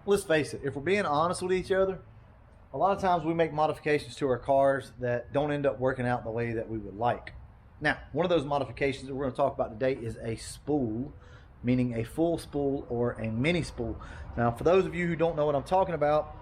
let's face it, if we're being honest with each other, a lot of times we make modifications to our cars that don't end up working out the way that we would like. Now, one of those modifications that we're going to talk about today is a spool, meaning a full spool or a mini spool. Now, for those of you who don't know what I'm talking about,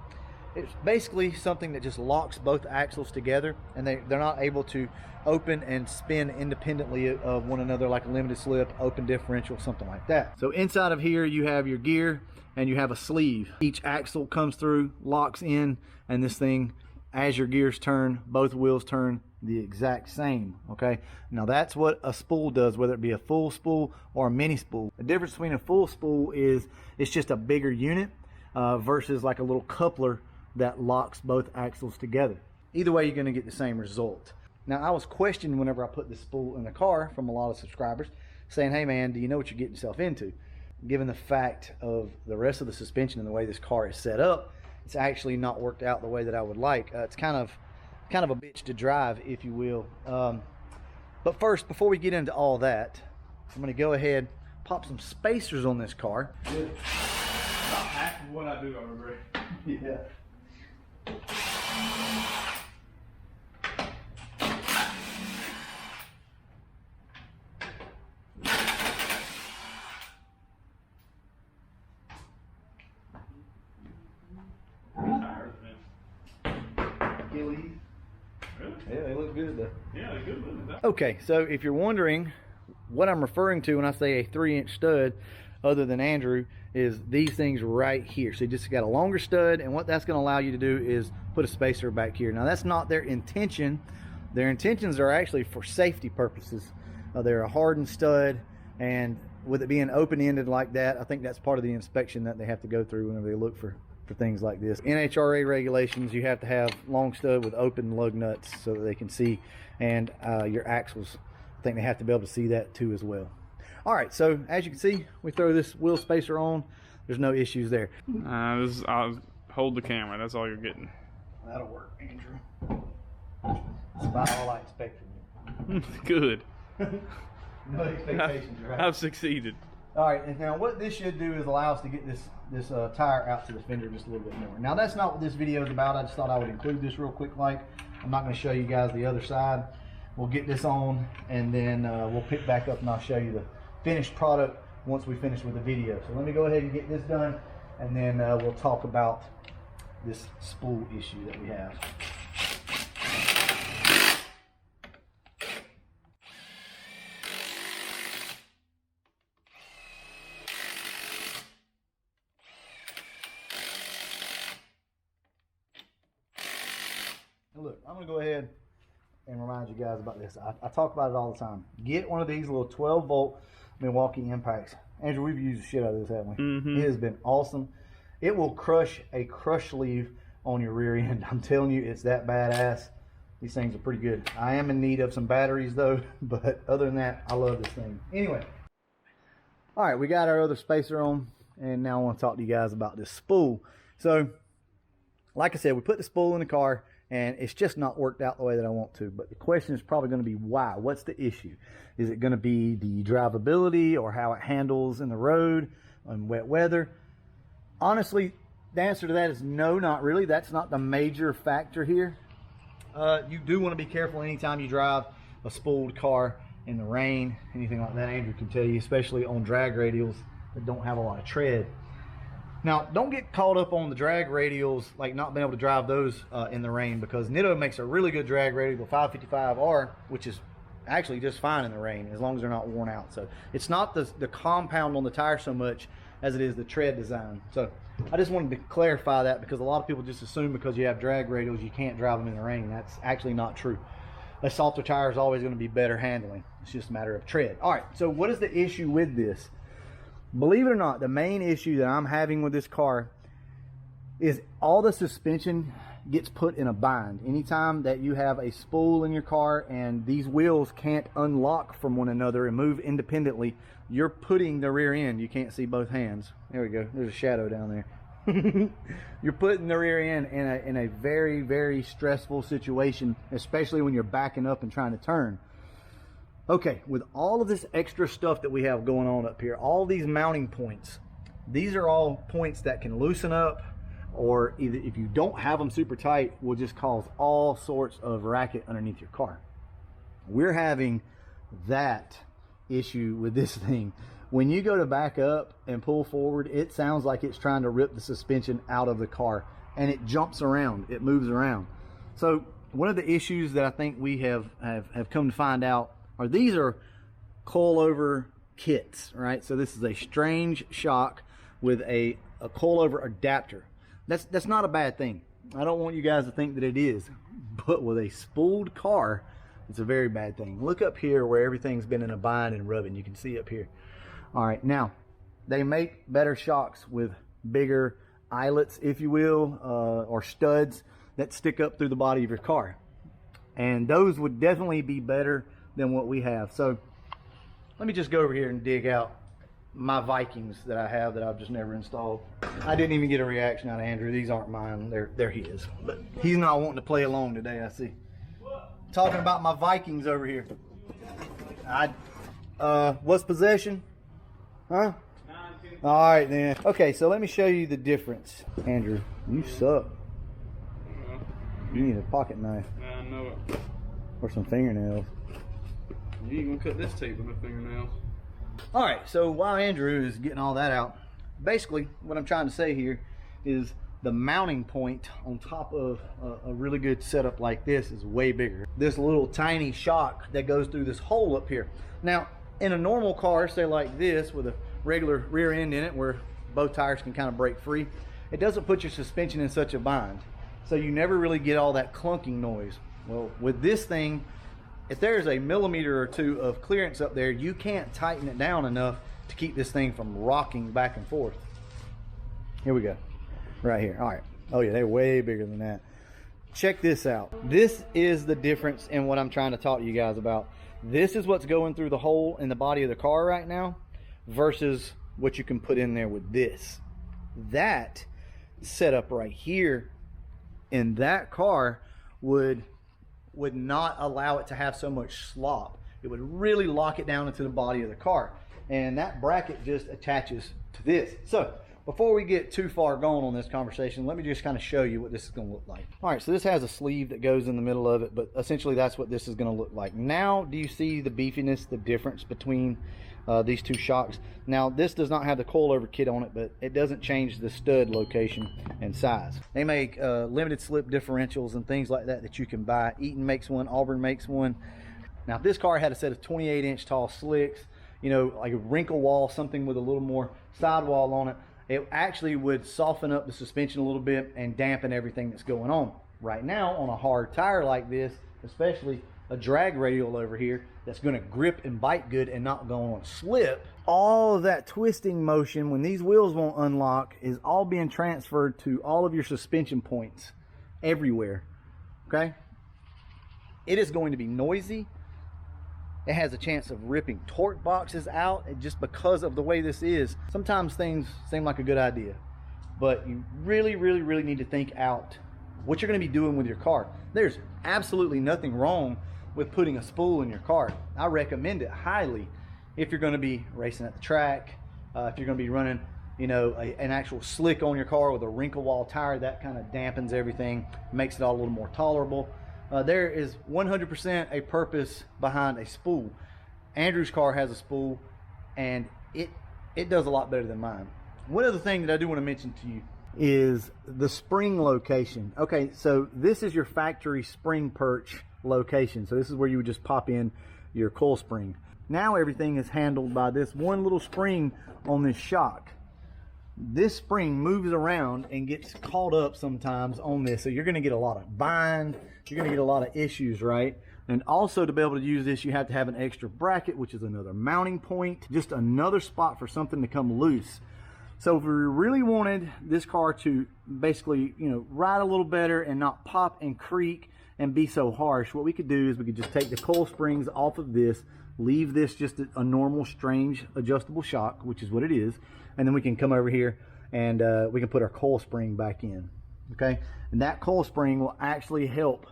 it's basically something that just locks both axles together, and they're not able to open and spin independently of one another like a limited slip, open differential, something like that. So inside of here you have your gear and you have a sleeve. Each axle comes through, locks in, and this thing, as your gears turn, both wheels turn the exact same. Okay, now that's what a spool does, whether it be a full spool or a mini spool. The difference between a full spool is it's just a bigger unit versus like a little coupler that locks both axles together. Either way, you're going to get the same result. Now, I was questioned whenever I put this spool in the car from a lot of subscribers saying, hey man, do you know what you're getting yourself into? Given the fact of the rest of the suspension and the way this car is set up, it's actually not worked out the way that I would like. It's kind of a bitch to drive, if you will. But first, before we get into all that, I'm going to go ahead, pop some spacers on this car. Good. About half of what I do, I regret. Yeah. Really? Yeah, they look good though. Yeah, they're good looking. Okay, so if you're wondering what I'm referring to when I say a 3-inch stud, other than Andrew, is these things right here. So you just got a longer stud, and what that's going to allow you to do is put a spacer back here. Now that's not their intention. Their intentions are actually for safety purposes. They're a hardened stud, and with it being open-ended like that, I think that's part of the inspection that they have to go through whenever they look for things like this. NHRA regulations, you have to have long stud with open lug nuts so that they can see, and your axles, I think they have to be able to see that too as well. All right, so as you can see, we throw this wheel spacer on. There's no issues there. I'll hold the camera. That's all you're getting. That'll work, Andrew. That's about all I expect from you. Good. No expectations, right? I've succeeded. All right, and now what this should do is allow us to get this tire out to the fender just a little bit more. Now that's not what this video is about. I just thought I would include this real quick. Like, I'm not going to show you guys the other side. We'll get this on, and then we'll pick back up and I'll show you the finished product once we finish with the video. So let me go ahead and get this done, and then we'll talk about this spool issue that we have. Look, I'm going to go ahead and remind you guys about this. I talk about it all the time. Get one of these little 12-volt Milwaukee impacts. Andrew, we've used the shit out of this, haven't we? Mm-hmm. It has been awesome. It will crush a crush sleeve on your rear end. I'm telling you, it's that badass. These things are pretty good. I am in need of some batteries, though, but other than that, I love this thing. Anyway, all right, we got our other spacer on, and now I want to talk to you guys about this spool. So, like I said, we put the spool in the car, and it's just not worked out the way that I want to. But the question is probably going to be why? What's the issue? Is it going to be the drivability or how it handles in the road in wet weather? Honestly, the answer to that is no, not really. That's not the major factor here. You do want to be careful anytime you drive a spooled car in the rain, anything like that. Andrew can tell you, especially on drag radials that don't have a lot of tread. Now, don't get caught up on the drag radials, like not being able to drive those in the rain, because Nitto makes a really good drag radial, 555R, which is actually just fine in the rain as long as they're not worn out. So it's not the compound on the tire so much as it is the tread design. So I just wanted to clarify that, because a lot of people just assume because you have drag radials you can't drive them in the rain. That's actually not true. A softer tire is always going to be better handling. It's just a matter of tread. All right, so what is the issue with this? Believe it or not, the main issue that I'm having with this car is all the suspension gets put in a bind. Anytime that you have a spool in your car and these wheels can't unlock from one another and move independently, you're putting the rear end, you can't see both hands. There we go, there's a shadow down there. You're putting the rear end in a very, very stressful situation, especially when you're backing up and trying to turn. Okay, with all of this extra stuff that we have going on up here, all these mounting points, These are all points that can loosen up, or either if you don't have them super tight, will just cause all sorts of racket underneath your car. We're having that issue with this thing. When you go to back up and pull forward, it sounds like it's trying to rip the suspension out of the car, and it jumps around, it moves around. So one of the issues that I think we have come to find out are these are coilover kits, right? So this is a strange shock with a coilover adapter. That's not a bad thing. I don't want you guys to think that it is, but with a spooled car, it's a very bad thing. Look up here where everything's been in a bind and rubbing. You can see up here. All right, now they make better shocks with bigger eyelets, if you will, or studs that stick up through the body of your car, and those would definitely be better than what we have. So let me just go over here and dig out my Vikings that I have that I've just never installed. I didn't even get a reaction out of Andrew. These aren't mine, they're his, but he's not wanting to play along today, I see. Talking about my Vikings over here. What's possession? Huh? All right then. Okay, so let me show you the difference. Andrew, you suck. You need a pocket knife. I know it. Or some fingernails. You ain't gonna cut this tape with my fingernails. All right, so while Andrew is getting all that out, basically what I'm trying to say here is the mounting point on top of a really good setup like this is way bigger. This little tiny shock that goes through this hole up here. Now, in a normal car, say like this, with a regular rear end in it where both tires can kind of break free, it doesn't put your suspension in such a bind. So you never really get all that clunking noise. Well, with this thing, if there's a millimeter or two of clearance up there, you can't tighten it down enough to keep this thing from rocking back and forth. Here we go, right here. All right. Oh yeah, they're way bigger than that. Check this out. This is the difference in what I'm trying to talk to you guys about. This is what's going through the hole in the body of the car right now versus what you can put in there with this. That setup right here in that car would not allow it to have so much slop. It would really lock it down into the body of the car, and that bracket just attaches to this. So before we get too far gone on this conversation, let me just kind of show you what this is going to look like. All right, so this has a sleeve that goes in the middle of it, but essentially that's what this is going to look like. Now, do you see the beefiness, the difference between these two shocks? Now, this does not have the coilover kit on it, but it doesn't change the stud location and size. They make limited slip differentials and things like that that you can buy. Eaton makes one, Auburn makes one. Now, if this car had a set of 28-inch tall slicks, you know, like a wrinkle wall, something with a little more sidewall on it, it actually would soften up the suspension a little bit and dampen everything that's going on. Right now, on a hard tire like this, especially a drag radial over here that's going to grip and bite good and not go on slip, all of that twisting motion when these wheels won't unlock is all being transferred to all of your suspension points everywhere. Okay, it is going to be noisy. It has a chance of ripping torque boxes out just because of the way this is. Sometimes things seem like a good idea, but you really need to think out what you're going to be doing with your car. There's absolutely nothing wrong with putting a spool in your car. I recommend it highly if you're going to be racing at the track, if you're going to be running, you know, an actual slick on your car with a wrinkle wall tire. That kind of dampens everything, makes it all a little more tolerable. There is 100% a purpose behind a spool. Andrew's car has a spool, and it does a lot better than mine. One other thing that I do want to mention to you is the spring location. Okay, so this is your factory spring perch location. So this is where you would just pop in your coil spring. Now everything is handled by this one little spring on this shock. This spring moves around and gets caught up sometimes on this, so you're going to get a lot of bind, you're going to get a lot of issues, right? And also, to be able to use this, you have to have an extra bracket, which is another mounting point, just another spot for something to come loose. So if we really wanted this car to basically, you know, ride a little better and not pop and creak and be so harsh, what we could do is we could just take the coil springs off of this, leave this just a normal strange adjustable shock, which is what it is, and then we can come over here and we can put our coil spring back in. Okay, and that coil spring will actually help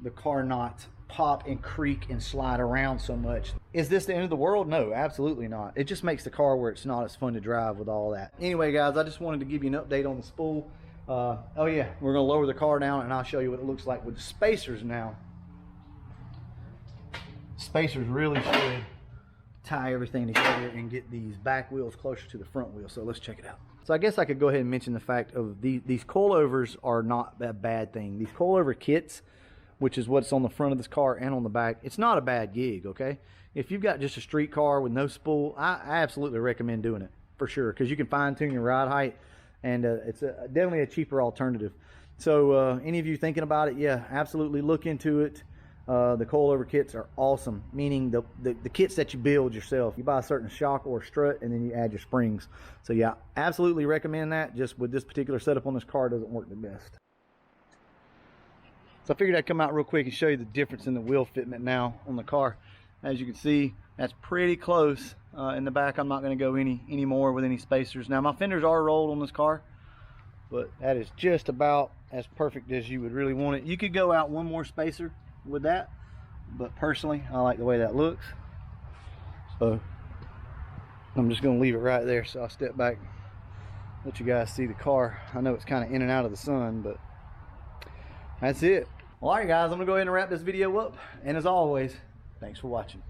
the car not pop and creak and slide around so much. Is this the end of the world? No, absolutely not. It just makes the car where it's not as fun to drive with all that. Anyway, guys, I just wanted to give you an update on the Spool. Oh yeah, we're gonna lower the car down and I'll show you what it looks like with the spacers now. Spacers really should tie everything together and get these back wheels closer to the front wheel. So let's check it out. So I guess I could go ahead and mention the fact of these coilovers are not a bad thing. These coilover kits, which is what's on the front of this car and on the back, it's not a bad gig, okay? If you've got just a street car with no spool, I absolutely recommend doing it for sure, because you can fine tune your ride height, and it's definitely a cheaper alternative. So any of you thinking about it, yeah, absolutely look into it. The coilover kits are awesome, meaning the kits that you build yourself. You buy a certain shock or strut and then you add your springs. So yeah, absolutely recommend that. Just with this particular setup on this car, it doesn't work the best. So I figured I'd come out real quick and show you the difference in the wheel fitment now on the car. As you can see, that's pretty close. In the back, I'm not going to go any more with any spacers. Now my fenders are rolled on this car, but that is just about as perfect as you would really want it. You could go out one more spacer with that, but personally I like the way that looks, so I'm just going to leave it right there. So I'll step back, let you guys see the car. I know it's kind of in and out of the sun, but that's it. Well, alright guys, I'm gonna go ahead and wrap this video up, and as always, thanks for watching.